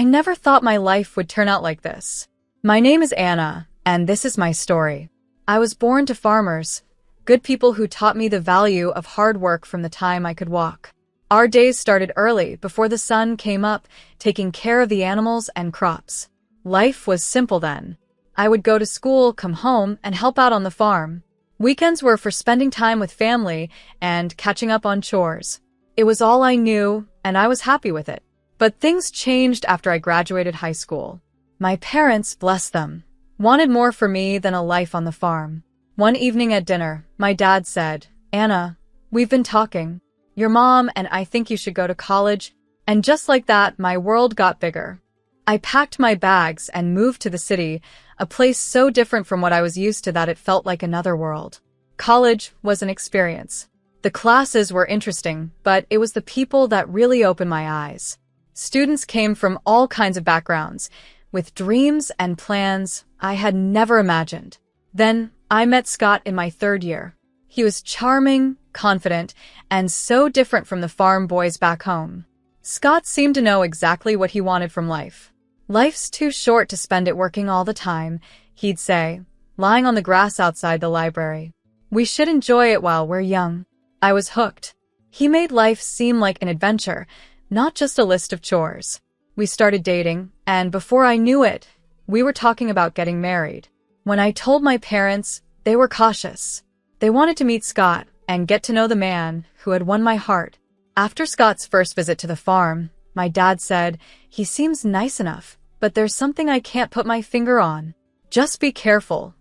never thought my life would turn out like this. My name is Anna, and this is my story. I was born to farmers, good people who taught me the value of hard work from the time I could walk. Our days started early, before the sun came up, taking care of the animals and crops. Life was simple then. I would go to school, come home, and help out on the farm. Weekends were for spending time with family and catching up on chores. It was all I knew, and I was happy with it. But things changed after I graduated high school. My parents, bless them, wanted more for me than a life on the farm. One evening at dinner, my dad said, "Anna, we've been talking. Your mom and I think you should go to college." And just like that, my world got bigger. I packed my bags and moved to the city, a place so different from what I was used to that it felt like another world. College was an experience. The classes were interesting, but it was the people that really opened my eyes. Students came from all kinds of backgrounds, with dreams and plans I had never imagined. Then I met Scott in my third year. He was charming, confident, and so different from the farm boys back home. Scott seemed to know exactly what he wanted from life. "Life's too short to spend it working all the time," he'd say, lying on the grass outside the library. "We should enjoy it while we're young." I was hooked. He made life seem like an adventure, not just a list of chores. We started dating, and before I knew it, we were talking about getting married. When I told my parents, they were cautious. They wanted to meet Scott and get to know the man who had won my heart. After Scott's first visit to the farm, my dad said, "He seems nice enough, but there's something I can't put my finger on. Just be careful,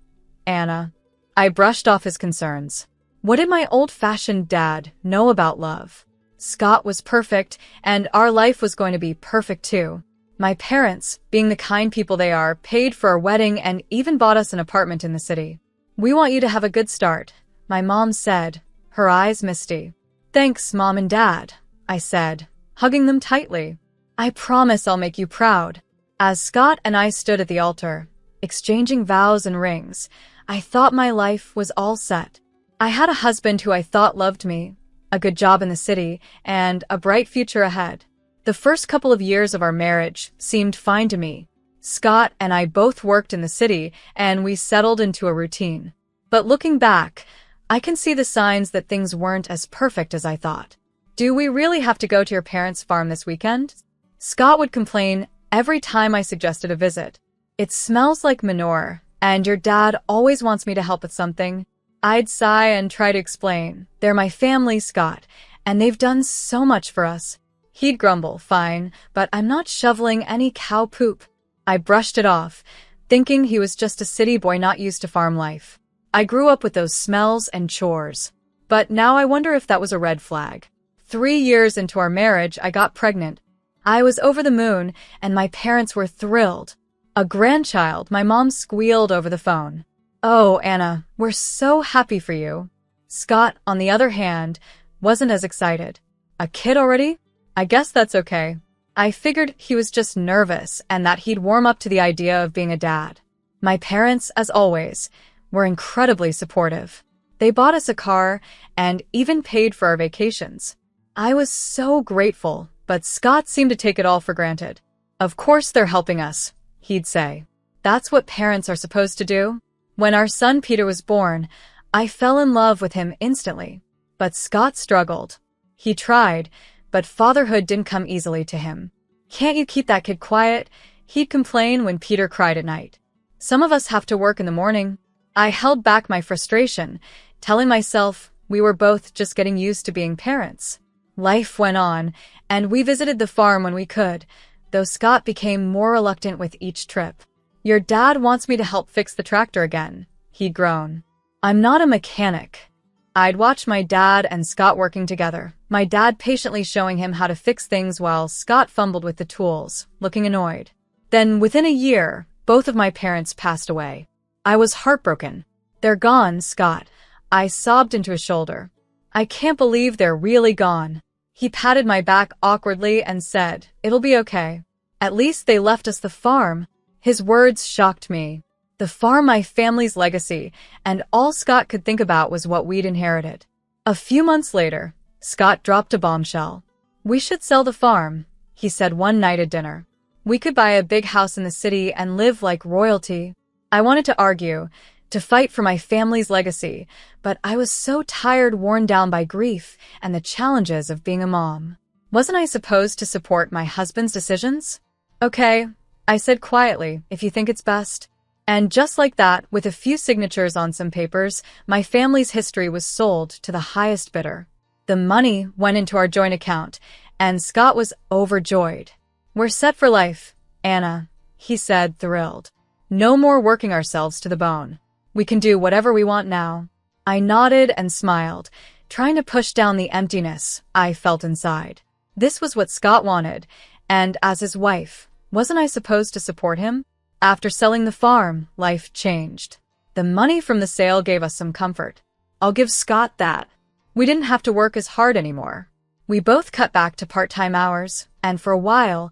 Anna." I brushed off his concerns. What did my old-fashioned dad know about love? Scott was perfect, and our life was going to be perfect too. My parents, being the kind people they are, paid for our wedding and even bought us an apartment in the city. "We want you to have a good start," my mom said, her eyes misty. "Thanks, Mom and Dad," I said, hugging them tightly. "I promise I'll make you proud." As Scott and I stood at the altar, exchanging vows and rings, I thought my life was all set. I had a husband who I thought loved me, a good job in the city, and a bright future ahead. The first couple of years of our marriage seemed fine to me. Scott and I both worked in the city, and we settled into a routine. But looking back, I can see the signs that things weren't as perfect as I thought. "Do we really have to go to your parents' farm this weekend?" Scott would complain every time I suggested a visit. "It smells like manure, and your dad always wants me to help with something." I'd sigh and try to explain, "They're my family, Scott, and they've done so much for us." He'd grumble, "Fine, but I'm not shoveling any cow poop." I brushed it off, thinking he was just a city boy not used to farm life. I grew up with those smells and chores. But now I wonder if that was a red flag. 3 years into our marriage, I got pregnant. I was over the moon, and my parents were thrilled. "A grandchild," my mom squealed over the phone. "Oh, Anna, we're so happy for you." Scott, on the other hand, wasn't as excited. "A kid already? I guess that's okay." I figured he was just nervous and that he'd warm up to the idea of being a dad. My parents, as always, were incredibly supportive. They bought us a car and even paid for our vacations. I was so grateful, but Scott seemed to take it all for granted. "Of course they're helping us," he'd say. "That's what parents are supposed to do." When our son Peter was born, I fell in love with him instantly. But Scott struggled. He tried, but fatherhood didn't come easily to him. "Can't you keep that kid quiet?" he'd complain when Peter cried at night. "Some of us have to work in the morning." I held back my frustration, telling myself we were both just getting used to being parents. Life went on, and we visited the farm when we could, though Scott became more reluctant with each trip. "Your dad wants me to help fix the tractor again," he'd groan. "I'm not a mechanic." I'd watch my dad and Scott working together, my dad patiently showing him how to fix things while Scott fumbled with the tools, looking annoyed. Then, within a year, both of my parents passed away. I was heartbroken. "They're gone, Scott." I sobbed into his shoulder. "I can't believe they're really gone." He patted my back awkwardly and said, "It'll be okay. At least they left us the farm." His words shocked me. The farm, my family's legacy, and all Scott could think about was what we'd inherited. A few months later, Scott dropped a bombshell. "We should sell the farm," he said one night at dinner. We could buy a big house in the city and live like royalty. I wanted to argue, to fight for my family's legacy, but I was so tired, worn down by grief and the challenges of being a mom. Wasn't I supposed to support my husband's decisions? Okay, I said quietly, if you think it's best. And just like that, with a few signatures on some papers, my family's history was sold to the highest bidder. The money went into our joint account, and Scott was overjoyed. We're set for life, Anna, he said, thrilled. No more working ourselves to the bone. We can do whatever we want now. I nodded and smiled, trying to push down the emptiness I felt inside. This was what Scott wanted, and as his wife, wasn't I supposed to support him? After selling the farm, life changed. The money from the sale gave us some comfort. I'll give Scott that. We didn't have to work as hard anymore. We both cut back to part-time hours, and for a while,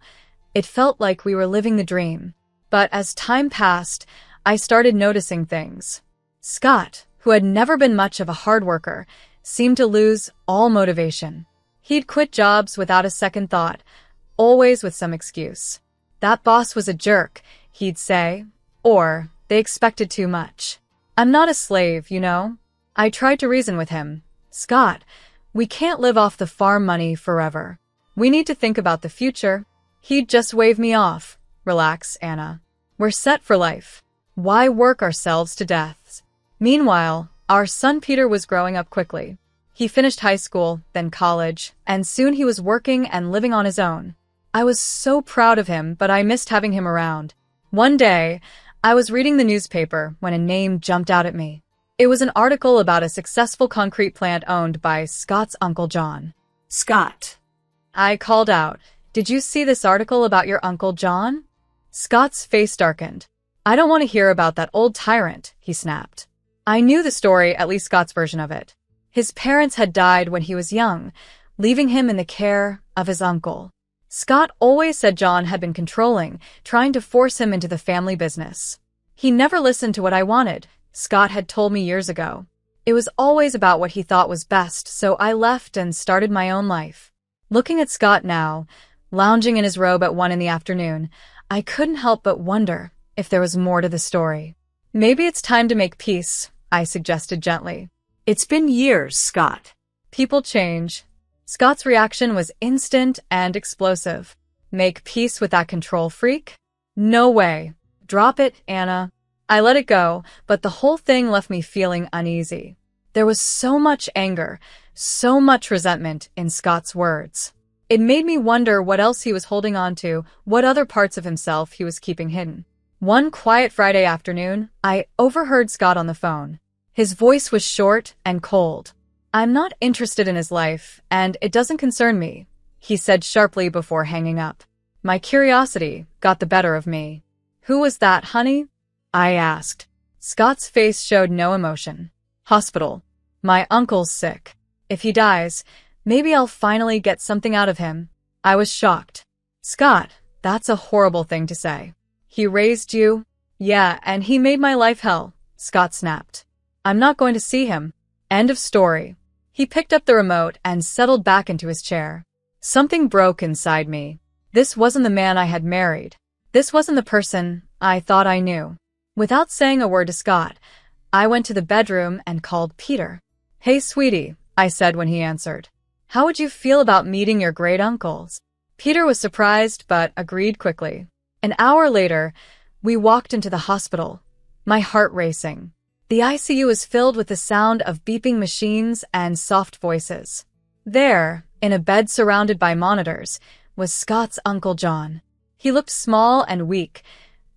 it felt like we were living the dream. But as time passed, I started noticing things. Scott, who had never been much of a hard worker, seemed to lose all motivation. He'd quit jobs without a second thought, always with some excuse. That boss was a jerk, he'd say, or they expected too much. I'm not a slave, you know. I tried to reason with him. Scott, we can't live off the farm money forever. We need to think about the future. He'd just wave me off. Relax, Anna. We're set for life. Why work ourselves to death? Meanwhile, our son Peter was growing up quickly. He finished high school, then college, and soon he was working and living on his own. I was so proud of him, but I missed having him around. One day, I was reading the newspaper when a name jumped out at me. It was an article about a successful concrete plant owned by Scott's Uncle John. Scott. I called out, "Did you see this article about your Uncle John?" Scott's face darkened. "I don't want to hear about that old tyrant," he snapped. I knew the story, at least Scott's version of it. His parents had died when he was young, leaving him in the care of his uncle. Scott always said John had been controlling, trying to force him into the family business. He never listened to what I wanted, Scott had told me years ago. It was always about what he thought was best, so I left and started my own life. Looking at Scott now, lounging in his robe at 1 p.m, I couldn't help but wonder if there was more to the story. Maybe it's time to make peace, I suggested gently. It's been years, Scott. People change. Scott's reaction was instant and explosive. Make peace with that control freak? No way. Drop it, Anna. I let it go, but the whole thing left me feeling uneasy. There was so much anger, so much resentment in Scott's words. It made me wonder what else he was holding on to, what other parts of himself he was keeping hidden. One quiet Friday afternoon, I overheard Scott on the phone. His voice was short and cold. "I'm not interested in his life, and it doesn't concern me," he said sharply before hanging up. My curiosity got the better of me. "Who was that, honey?" I asked. Scott's face showed no emotion. "Hospital. My uncle's sick. If he dies, maybe I'll finally get something out of him." I was shocked. "Scott, that's a horrible thing to say." "He raised you?" "Yeah, and he made my life hell," Scott snapped. "I'm not going to see him. End of story." He picked up the remote and settled back into his chair. Something broke inside me. This wasn't the man I had married. This wasn't the person I thought I knew. Without saying a word to Scott, I went to the bedroom and called Peter. "Hey, sweetie," I said when he answered. "How would you feel about meeting your great uncles?" Peter was surprised but agreed quickly. An hour later, we walked into the hospital, my heart racing. The ICU was filled with the sound of beeping machines and soft voices. There, in a bed surrounded by monitors, was Scott's Uncle John. He looked small and weak,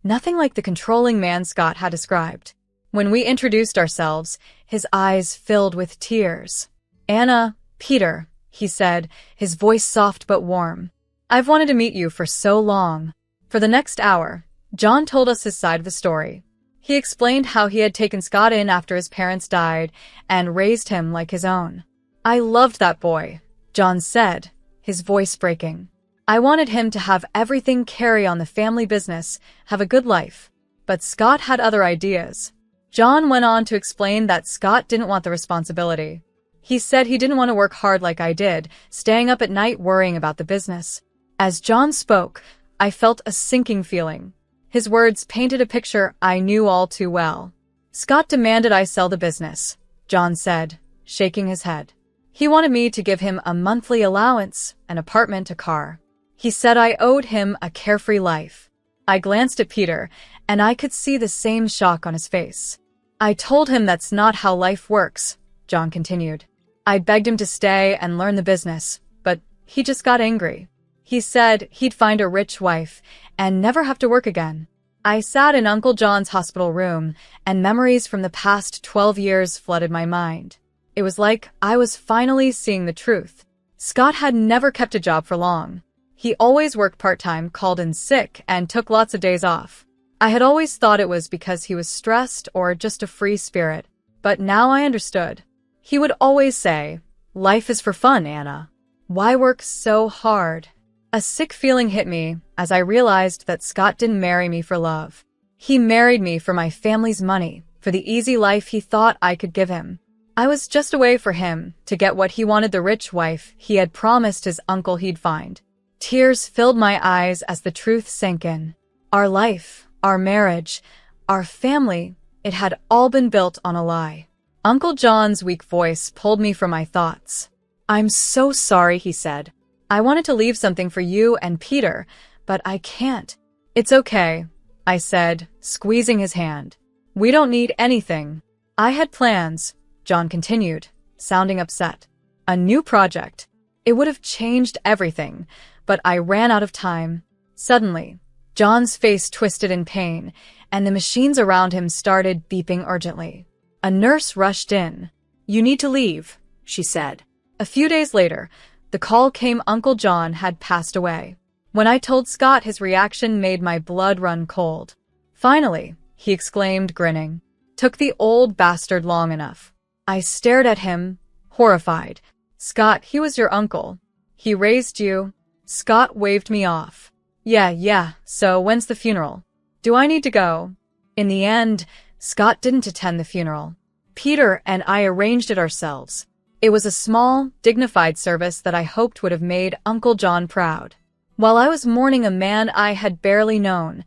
nothing like the controlling man Scott had described. When we introduced ourselves, his eyes filled with tears. "Anna, Peter," he said, his voice soft but warm. "I've wanted to meet you for so long." For the next hour, John told us his side of the story. He explained how he had taken Scott in after his parents died and raised him like his own. "I loved that boy," John said, his voice breaking. "I wanted him to have everything, carry on the family business, have a good life." But Scott had other ideas. John went on to explain that Scott didn't want the responsibility. He said he didn't want to work hard like I did, staying up at night worrying about the business. As John spoke, I felt a sinking feeling. His words painted a picture I knew all too well. Scott demanded I sell the business, John said, shaking his head. He wanted me to give him a monthly allowance, an apartment, a car. He said I owed him a carefree life. I glanced at Peter, and I could see the same shock on his face. I told him that's not how life works, John continued. I begged him to stay and learn the business, but he just got angry. He said he'd find a rich wife and never have to work again. I sat in Uncle John's hospital room, and memories from the past 12 years flooded my mind. It was like I was finally seeing the truth. Scott had never kept a job for long. He always worked part-time, called in sick, and took lots of days off. I had always thought it was because he was stressed or just a free spirit, but now I understood. He would always say, "Life is for fun, Anna. Why work so hard?" A sick feeling hit me as I realized that Scott didn't marry me for love. He married me for my family's money, for the easy life he thought I could give him. I was just a way for him to get what he wanted, the rich wife he had promised his uncle he'd find. Tears filled my eyes as the truth sank in. Our life, our marriage, our family, it had all been built on a lie. Uncle John's weak voice pulled me from my thoughts. "I'm so sorry," he said. "I wanted to leave something for you and Peter, but I can't." "It's okay," I said, squeezing his hand. "We don't need anything." "I had plans," John continued, sounding upset. "A new project. It would have changed everything, but I ran out of time." Suddenly, John's face twisted in pain, and the machines around him started beeping urgently. A nurse rushed in. "You need to leave," she said. A few days later, the call came. Uncle John had passed away. When I told Scott, his reaction made my blood run cold. "Finally," he exclaimed, grinning. "Took the old bastard long enough." I stared at him, horrified. "Scott, he was your uncle. He raised you." Scott waved me off. Yeah, so when's the funeral? Do I need to go?" In the end, Scott didn't attend the funeral. Peter and I arranged it ourselves. It was a small, dignified service that I hoped would have made Uncle John proud. While I was mourning a man I had barely known,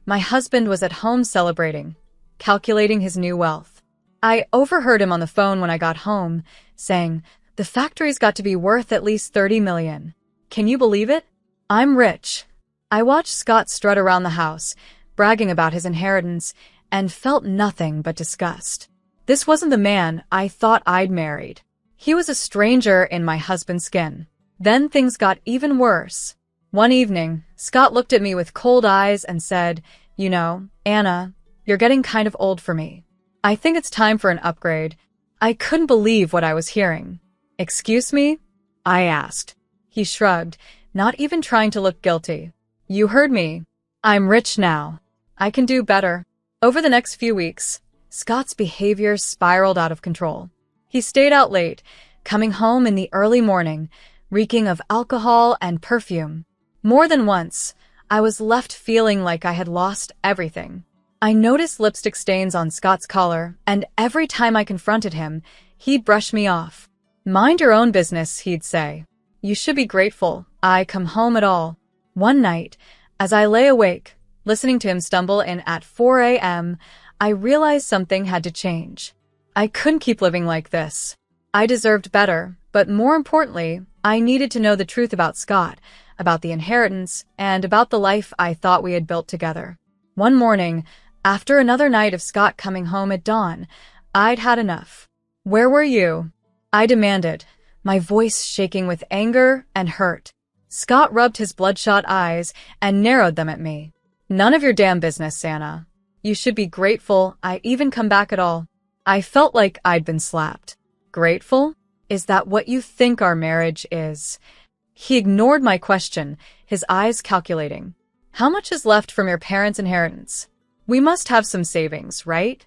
my husband was at home celebrating, calculating his new wealth. I overheard him on the phone when I got home, saying, "The factory's got to be worth at least $30 million. Can you believe it? I'm rich." I watched Scott strut around the house, bragging about his inheritance, and felt nothing but disgust. This wasn't the man I thought I'd married. He was a stranger in my husband's skin. Then things got even worse. One evening, Scott looked at me with cold eyes and said, "You know, Anna, you're getting kind of old for me. I think it's time for an upgrade." I couldn't believe what I was hearing. "Excuse me?" I asked. He shrugged, not even trying to look guilty. "You heard me. I'm rich now. I can do better." Over the next few weeks, Scott's behavior spiraled out of control. He stayed out late, coming home in the early morning, reeking of alcohol and perfume. More than once, I was left feeling like I had lost everything. I noticed lipstick stains on Scott's collar, and every time I confronted him, he'd brush me off. "Mind your own business," he'd say. "You should be grateful I come home at all." One night, as I lay awake, listening to him stumble in at 4 a.m., I realized something had to change. I couldn't keep living like this. I deserved better, but more importantly, I needed to know the truth about Scott, about the inheritance, and about the life I thought we had built together. One morning, after another night of Scott coming home at dawn, I'd had enough. "Where were you?" I demanded, my voice shaking with anger and hurt. Scott rubbed his bloodshot eyes and narrowed them at me. "None of your damn business, Anna. You should be grateful I even come back at all." I felt like I'd been slapped. "Grateful? Is that what you think our marriage is?" He ignored my question, his eyes calculating. "How much is left from your parents' inheritance? We must have some savings, right?"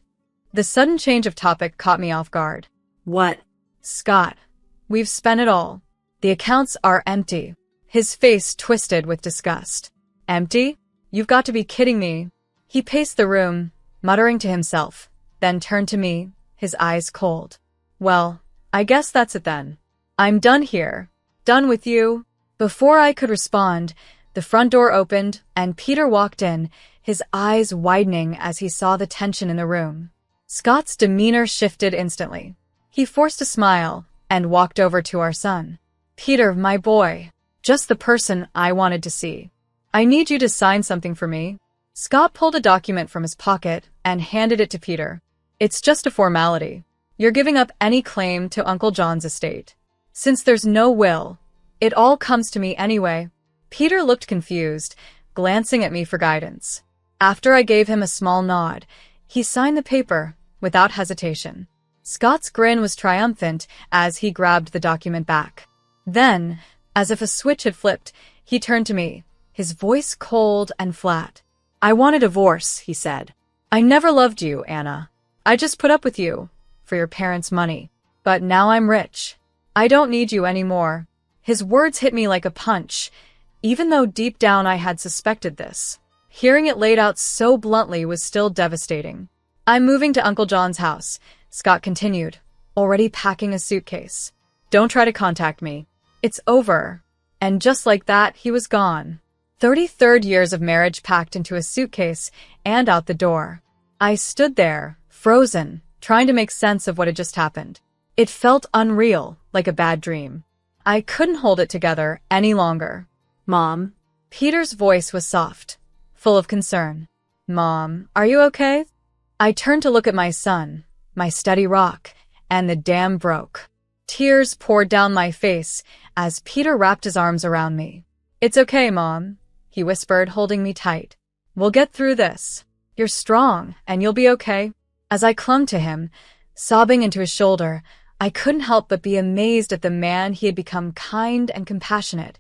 The sudden change of topic caught me off guard. "What?" "Scott, we've spent it all. The accounts are empty." His face twisted with disgust. "Empty? You've got to be kidding me." He paced the room, muttering to himself, then turned to me, his eyes cold. "Well, I guess that's it then. I'm done here. Done with you." Before I could respond, The front door opened, and Peter walked in, his eyes widening as he saw the tension in the room. Scott's demeanor shifted instantly. He forced a smile and walked over to our son. "Peter, my boy. Just the person I wanted to see. I need you to sign something for me." Scott pulled a document from his pocket and handed it to Peter. "It's just a formality. You're giving up any claim to Uncle John's estate. Since there's no will, it all comes to me anyway." Peter looked confused, glancing at me for guidance. After I gave him a small nod, he signed the paper without hesitation. Scott's grin was triumphant as he grabbed the document back. Then, as if a switch had flipped, he turned to me, his voice cold and flat. "I want a divorce," he said. "I never loved you, Anna. I just put up with you for your parents' money. But now I'm rich. I don't need you anymore." His words hit me like a punch, even though deep down I had suspected this. Hearing it laid out so bluntly was still devastating. "I'm moving to Uncle John's house," Scott continued, already packing a suitcase. "Don't try to contact me. It's over." And just like that, he was gone. 33 years of marriage packed into a suitcase and out the door. I stood there, frozen, trying to make sense of what had just happened. It felt unreal, like a bad dream. I couldn't hold it together any longer. "Mom?" Peter's voice was soft, full of concern. "Mom, are you okay?" I turned to look at my son, my steady rock, and the dam broke. Tears poured down my face as Peter wrapped his arms around me. "It's okay, Mom," he whispered, holding me tight. "We'll get through this. You're strong, and you'll be okay." As I clung to him, sobbing into his shoulder, I couldn't help but be amazed at the man he had become, kind and compassionate,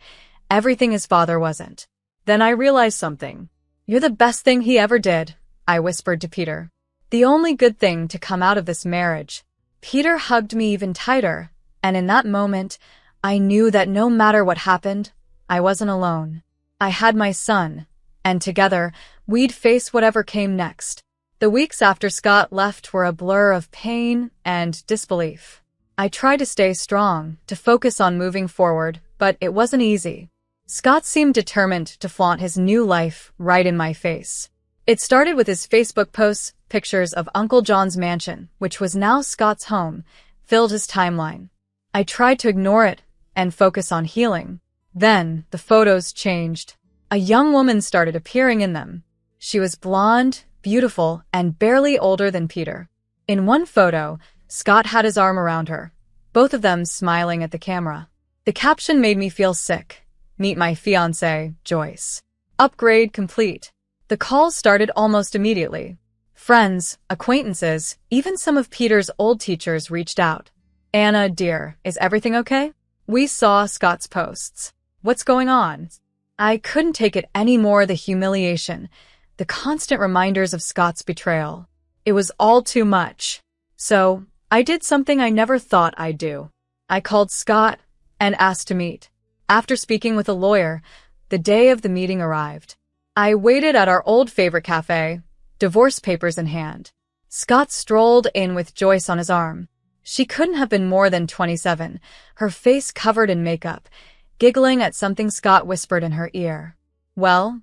everything his father wasn't. Then I realized something. "You're the best thing he ever did," I whispered to Peter. "The only good thing to come out of this marriage." Peter hugged me even tighter, and in that moment, I knew that no matter what happened, I wasn't alone. I had my son, and together, we'd face whatever came next. The weeks after Scott left were a blur of pain and disbelief. I tried to stay strong, to focus on moving forward, but it wasn't easy. Scott seemed determined to flaunt his new life right in my face. It started with his Facebook posts, pictures of Uncle John's mansion, which was now Scott's home, filled his timeline. I tried to ignore it and focus on healing. Then, the photos changed. A young woman started appearing in them. She was blonde, beautiful, and barely older than Peter. In one photo, Scott had his arm around her, both of them smiling at the camera. The caption made me feel sick. "Meet my fiancée, Joyce. Upgrade complete." The calls started almost immediately. Friends, acquaintances, even some of Peter's old teachers reached out. "Anna, dear, is everything okay?" We saw Scott's posts. "What's going on?" I couldn't take it anymore, the humiliation, the constant reminders of Scott's betrayal. It was all too much. So, I did something I never thought I'd do. I called Scott and asked to meet. After speaking with a lawyer, the day of the meeting arrived. I waited at our old favorite cafe, divorce papers in hand. Scott strolled in with Joyce on his arm. She couldn't have been more than 27, her face covered in makeup, giggling at something Scott whispered in her ear. Well,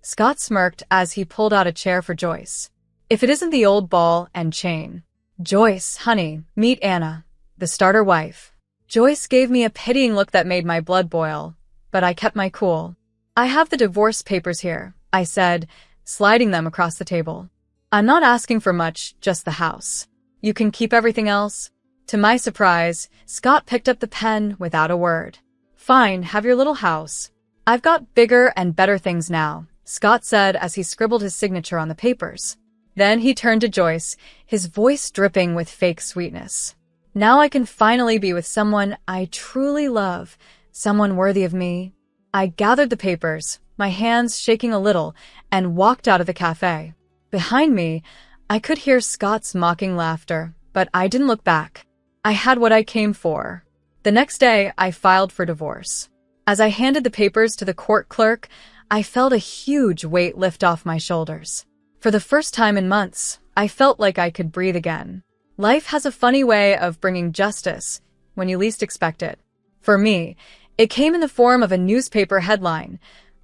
Scott smirked as he pulled out a chair for Joyce. "If it isn't the old ball and chain." "Joyce, honey, meet Anna, the starter wife." Joyce gave me a pitying look that made my blood boil, but I kept my cool. "I have the divorce papers here," I said, sliding them across the table. "I'm not asking for much, just the house. You can keep everything else." To my surprise, Scott picked up the pen without a word. "Fine, have your little house. I've got bigger and better things now," Scott said as he scribbled his signature on the papers. Then he turned to Joyce, his voice dripping with fake sweetness. "Now I can finally be with someone I truly love, someone worthy of me." I gathered the papers, my hands shaking a little, and walked out of the cafe. Behind me, I could hear Scott's mocking laughter, but I didn't look back. I had what I came for. The next day, I filed for divorce. As I handed the papers to the court clerk, I felt a huge weight lift off my shoulders. For the first time in months, I felt like I could breathe again. Life has a funny way of bringing justice when you least expect it. For me, It came in the form of a newspaper headline.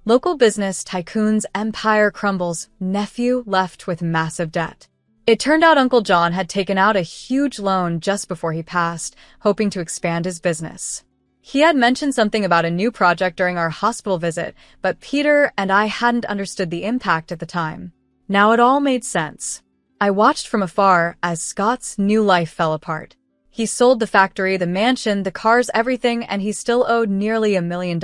Local business tycoon's empire crumbles, nephew left with massive debt. It turned out Uncle John had taken out a huge loan just before he passed, hoping to expand his business. He had mentioned something about a new project during our hospital visit, but Peter and I hadn't understood the impact at the time. Now it all made sense. I watched from afar as Scott's new life fell apart. He sold the factory, the mansion, the cars, everything, and he still owed nearly $1 million.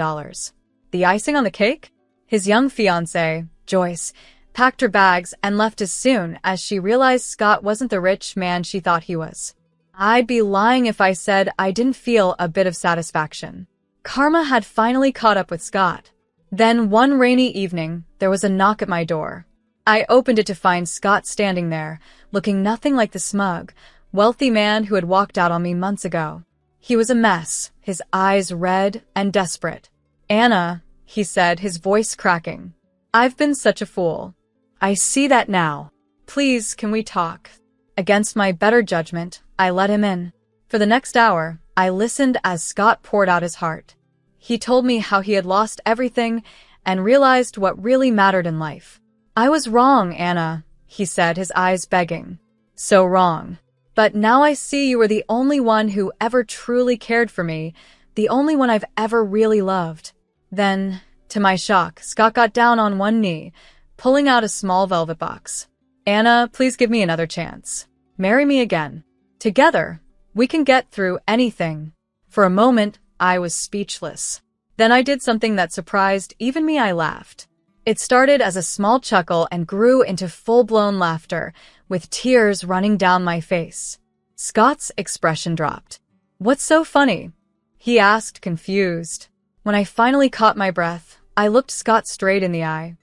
The icing on the cake? His young fiancée, Joyce, packed her bags and left as soon as she realized Scott wasn't the rich man she thought he was. I'd be lying if I said I didn't feel a bit of satisfaction. Karma had finally caught up with Scott. Then one rainy evening, there was a knock at my door. I opened it to find Scott standing there, looking nothing like the smug, wealthy man who had walked out on me months ago. He was a mess, his eyes red and desperate. "Anna," he said, his voice cracking. "I've been such a fool. I see that now. Please, can we talk?" Against my better judgment, I let him in. For the next hour, I listened as Scott poured out his heart. He told me how he had lost everything and realized what really mattered in life. "I was wrong, Anna," he said, his eyes begging. "So wrong. But now I see you were the only one who ever truly cared for me, the only one I've ever really loved." Then, to my shock, Scott got down on one knee, pulling out a small velvet box. "Anna, please give me another chance. Marry me again. Together, we can get through anything." For a moment, I was speechless. Then I did something that surprised even me. I laughed. It started as a small chuckle and grew into full-blown laughter, with tears running down my face. Scott's expression dropped. "What's so funny?" he asked, confused. When I finally caught my breath, I looked Scott straight in the eye.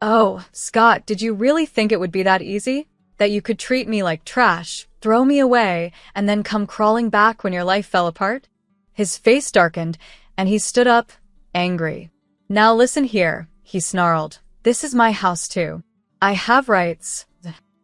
"Oh, Scott, did you really think it would be that easy? That you could treat me like trash, throw me away, and then come crawling back when your life fell apart?" His face darkened, and he stood up, angry. "Now listen here," he snarled. "This is my house too. I have rights."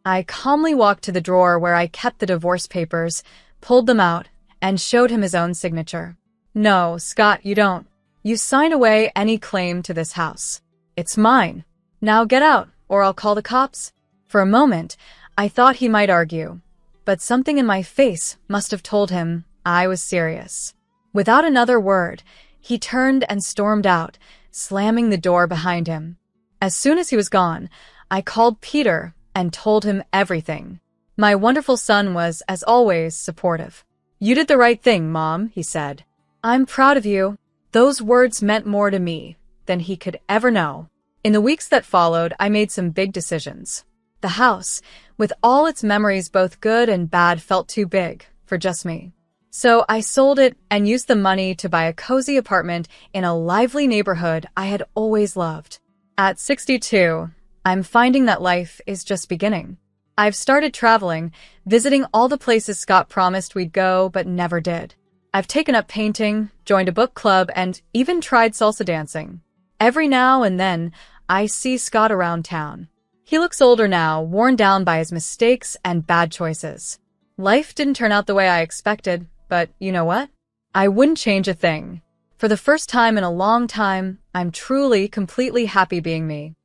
I calmly walked to the drawer where I kept the divorce papers, pulled them out, and showed him his own signature. "No, Scott, you don't. You sign away any claim to this house. It's mine. Now get out, or I'll call the cops." For a moment, I thought he might argue, but something in my face must have told him I was serious. Without another word, he turned and stormed out, slamming the door behind him. As soon as he was gone, I called Peter and told him everything. My wonderful son was, as always, supportive. "You did the right thing, Mom," he said. "I'm proud of you." Those words meant more to me than he could ever know. In the weeks that followed, I made some big decisions. The house, with all its memories both good and bad, felt too big for just me. So I sold it and used the money to buy a cozy apartment in a lively neighborhood I had always loved. At 62, I'm finding that life is just beginning. I've started traveling, visiting all the places Scott promised we'd go but never did. I've taken up painting, joined a book club, and even tried salsa dancing. Every now and then, I see Scott around town. He looks older now, worn down by his mistakes and bad choices. Life didn't turn out the way I expected, but you know what? I wouldn't change a thing. For the first time in a long time, I'm truly, completely happy being me.